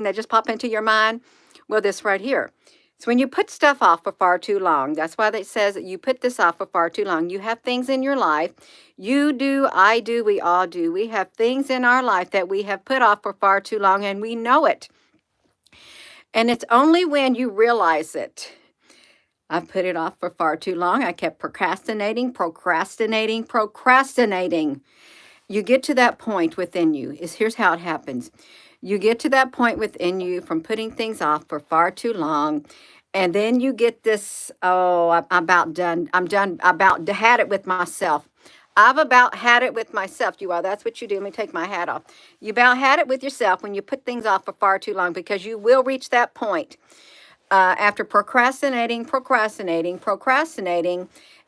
that just pop into your mind? Well, this right here. So when you put stuff off for far too long, that's why it says that you put this off for far too long. You have things in your life. You do, I do, we all do. We have things in our life that we have put off for far too long, and we know it. And it's only when you realize it. I've put it off for far too long. I kept procrastinating. You get to that point within you. Here's how it happens. You get to that point within you from putting things off for far too long. And then you get this, oh, I'm about done. I'm done. About had it with myself. I've about had it with myself. You are. That's what you do. Let me take my hat off. You about had it with yourself when you put things off for far too long, because you will reach that point after procrastinating.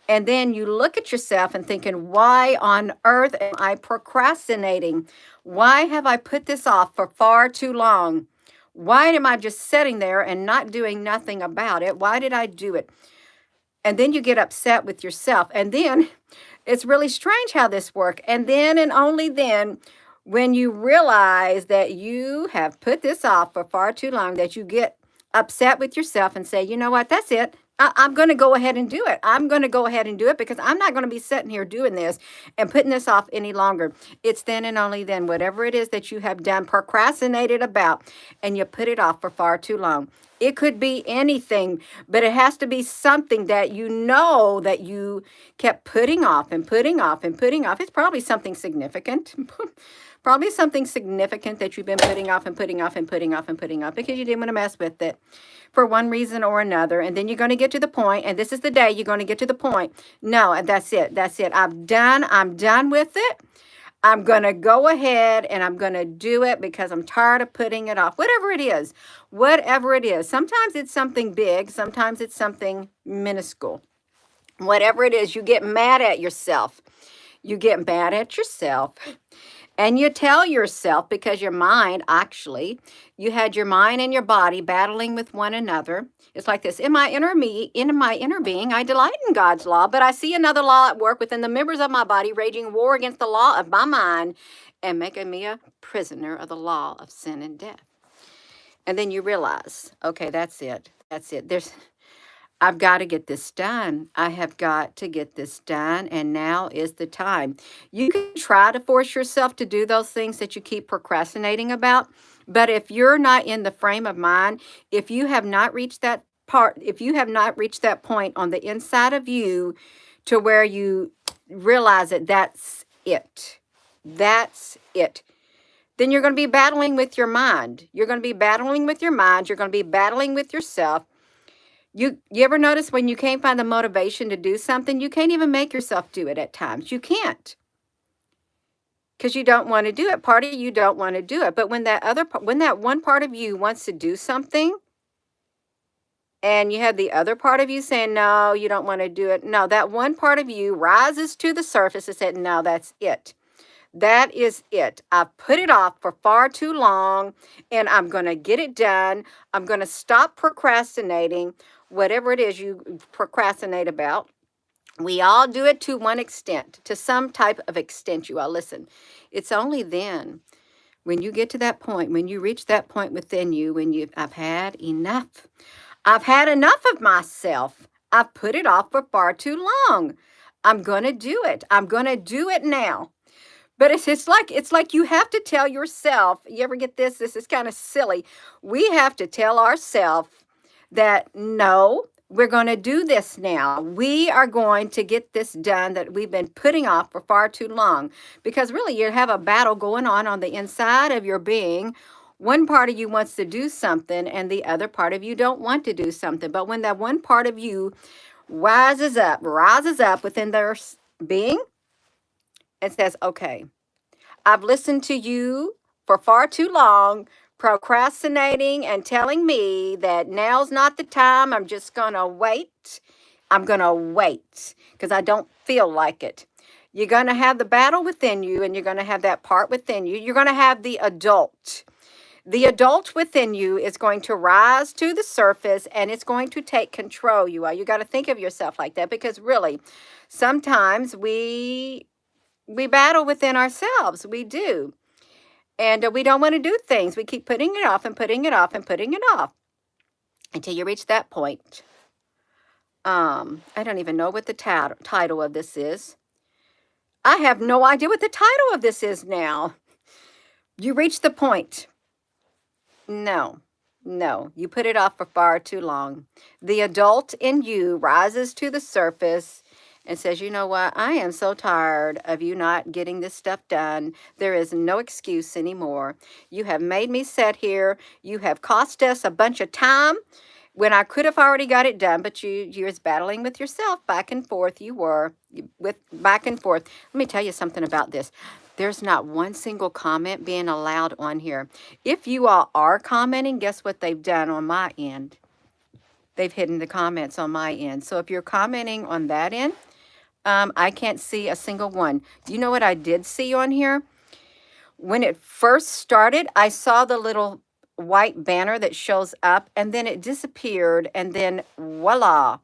And then you look at yourself and thinking, why on earth am I procrastinating? Why have I put this off for far too long? Why am I just sitting there and not doing nothing about it? Why did I do it? And then you get upset with yourself. And then it's really strange how this works. And then and only then, when you realize that you have put this off for far too long, that you get upset with yourself and say, you know what, that's it. I'm going to go ahead and do it. I'm going to go ahead and do it, because I'm not going to be sitting here doing this and putting this off any longer. It's then and only then, whatever it is that you have done, procrastinated about, and you put it off for far too long. It could be anything, but it has to be something that you know that you kept putting off and putting off and putting off. It's probably something significant. Probably something significant that you've been putting off and putting off and putting off and putting off because you didn't want to mess with it for one reason or another. And then you're going to get to the point, and this is the day you're going to get to the point. No, that's it. That's it. I'm done with it. I'm going to go ahead and I'm going to do it because I'm tired of putting it off. Whatever it is. Sometimes it's something big. Sometimes it's something minuscule. Whatever it is, you get mad at yourself. And you tell yourself, because your mind, actually, you had your mind and your body battling with one another. It's like this: in my inner being, I delight in God's law, but I see another law at work within the members of my body, raging war against the law of my mind and making me a prisoner of the law of sin and death. And then you realize, okay, that's it. I've got to get this done. I have got to get this done. And now is the time. You can try to force yourself to do those things that you keep procrastinating about. But if you're not in the frame of mind, if you have not reached that point on the inside of you to where you realize that that's it, then you're going to be battling with your mind. You're going to be battling with yourself. You ever notice when you can't find the motivation to do something, you can't even make yourself do it at times. You can't, because you don't want to do it. Part of you don't want to do it. But when that one part of you wants to do something, and you have the other part of you saying, no, you don't want to do it. No, that one part of you rises to the surface and said, no, that's it. That is it. I've put it off for far too long, and I'm going to get it done. I'm going to stop procrastinating. Whatever it is you procrastinate about, we all do it to one extent, to some type of extent. You all listen. It's only then, when you get to that point, when you reach that point within you, I've had enough. I've had enough of myself. I've put it off for far too long. I'm going to do it. I'm going to do it now. But it's like you have to tell yourself. You ever get this? This is kind of silly. We have to tell ourselves that, no, we're going to do this now. We are going to get this done that we've been putting off for far too long. Because really, you have a battle going on the inside of your being. One part of you wants to do something, and the other part of you don't want to do something. But when that one part of you rises up within their being, and says, okay, I've listened to you for far too long, procrastinating and telling me that now's not the time. I'm just going to wait. I'm going to wait because I don't feel like it. You're going to have the battle within you, and you're going to have that part within you. You're going to have the adult. The adult within you is going to rise to the surface, and it's going to take control. You got to think of yourself like that, because really, sometimes we battle within ourselves. We do. And we don't want to do things. We keep putting it off and putting it off and putting it off until you reach that point. I don't even know what the title of this is. I have no idea what the title of this is now. You reach the point. No, you put it off for far too long. The adult in you rises to the surface and says, you know what? I am so tired of you not getting this stuff done. There is no excuse anymore. You have made me sit here. You have cost us a bunch of time when I could have already got it done, but you're battling with yourself back and forth. You were with back and forth. Let me tell you something about this. There's not one single comment being allowed on here. If you all are commenting, guess what they've done on my end? They've hidden the comments on my end. So if you're commenting on that end, I can't see a single one. You know what I did see on here? When it first started, I saw the little white banner that shows up, and then it disappeared, and then voila,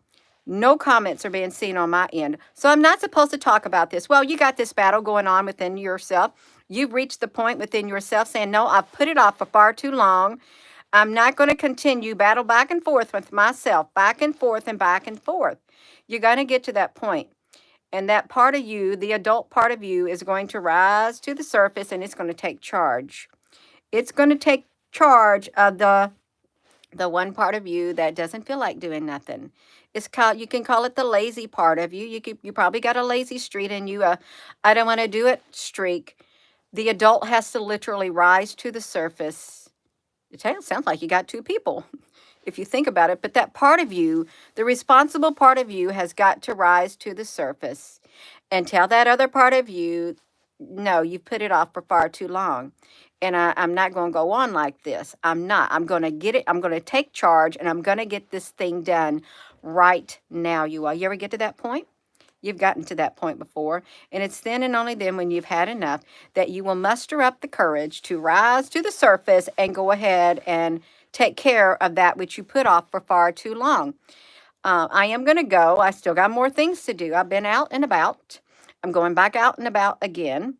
no comments are being seen on my end. So I'm not supposed to talk about this. Well, you got this battle going on within yourself. You've reached the point within yourself saying, no, I've put it off for far too long. I'm not going to continue battle back and forth with myself, back and forth and back and forth. You're going to get to that point. And that part of you, the adult part of you, is going to rise to the surface, and it's going to take charge. It's going to take charge of the one part of you that doesn't feel like doing nothing. It's called, you can call it the lazy part of you. You probably got a lazy streak in you, I don't want to do it streak. The adult has to literally rise to the surface. It sounds like you got two people, if you think about it. But that part of you, the responsible part of you, has got to rise to the surface and tell that other part of you, no, you've put it off for far too long. And I'm not going to go on like this. I'm not. I'm going to get it. I'm going to take charge, and I'm going to get this thing done right now, you all. You ever get to that point? You've gotten to that point before. And it's then and only then, when you've had enough, that you will muster up the courage to rise to the surface and go ahead and take care of that which you put off for far too long. I am going to go. I still got more things to do. I've been out and about. I'm going back out and about again.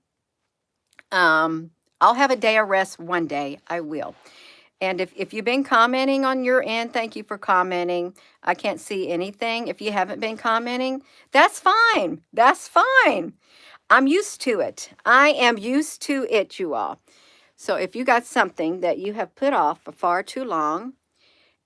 I'll have a day of rest one day. I will. And if you've been commenting on your end, thank you for commenting. I can't see anything. If you haven't been commenting, that's fine. That's fine. I'm used to it. I am used to it, you all. So if you got something that you have put off for far too long,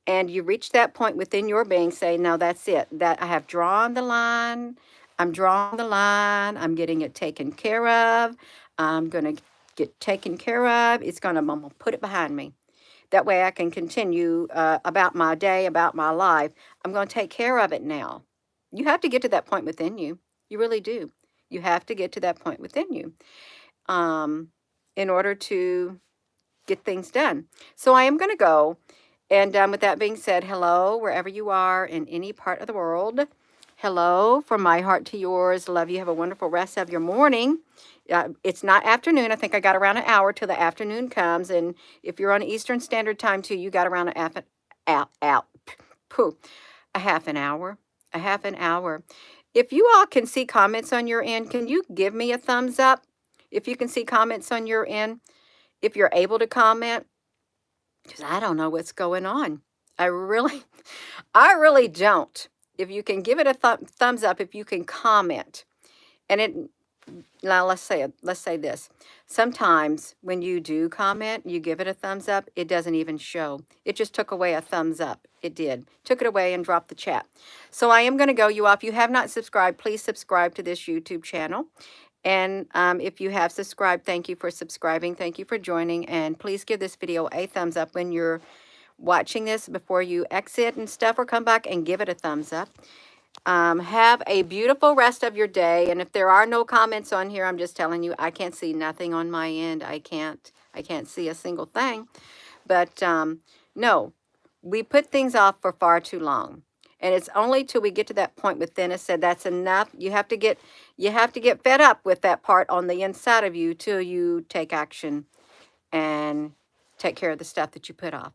and you reach that point within your being, say, no, that's it. That I have drawn the line. I'm drawing the line. I'm getting it taken care of. I'm going to get taken care of. I'm going to put it behind me. That way I can continue about my day, about my life. I'm going to take care of it now. You have to get to that point within you. You really do. You have to get to that point within you in order to get things done. So I am going to go. And with that being said, hello, wherever you are in any part of the world. Hello, from my heart to yours. Love you. Have a wonderful rest of your morning. It's not afternoon. I think I got around an hour till the afternoon comes. And if you're on Eastern Standard Time too, you got around a half an hour. A half an hour. If you all can see comments on your end, can you give me a thumbs up? If you can see comments on your end, if you're able to comment, because I don't know what's going on. I really don't. If you can give it a thumbs up, if you can comment, and now let's say this. Sometimes when you do comment, you give it a thumbs up, it doesn't even show. It just took away a thumbs up. It did. Took it away and dropped the chat. So I am going to go, you all. If you have not subscribed, please subscribe to this YouTube channel. And if you have subscribed, thank you for subscribing. Thank you for joining. And please give this video a thumbs up when you're watching this, before you exit and stuff, or come back and give it a thumbs up. Have a beautiful rest of your day. And if there are no comments on here, I'm just telling you, I can't see nothing on my end. I can't see a single thing. But no, we put things off for far too long. And it's only till we get to that point within us, said that's enough. You have to get fed up with that part on the inside of you till you take action and take care of the stuff that you put off.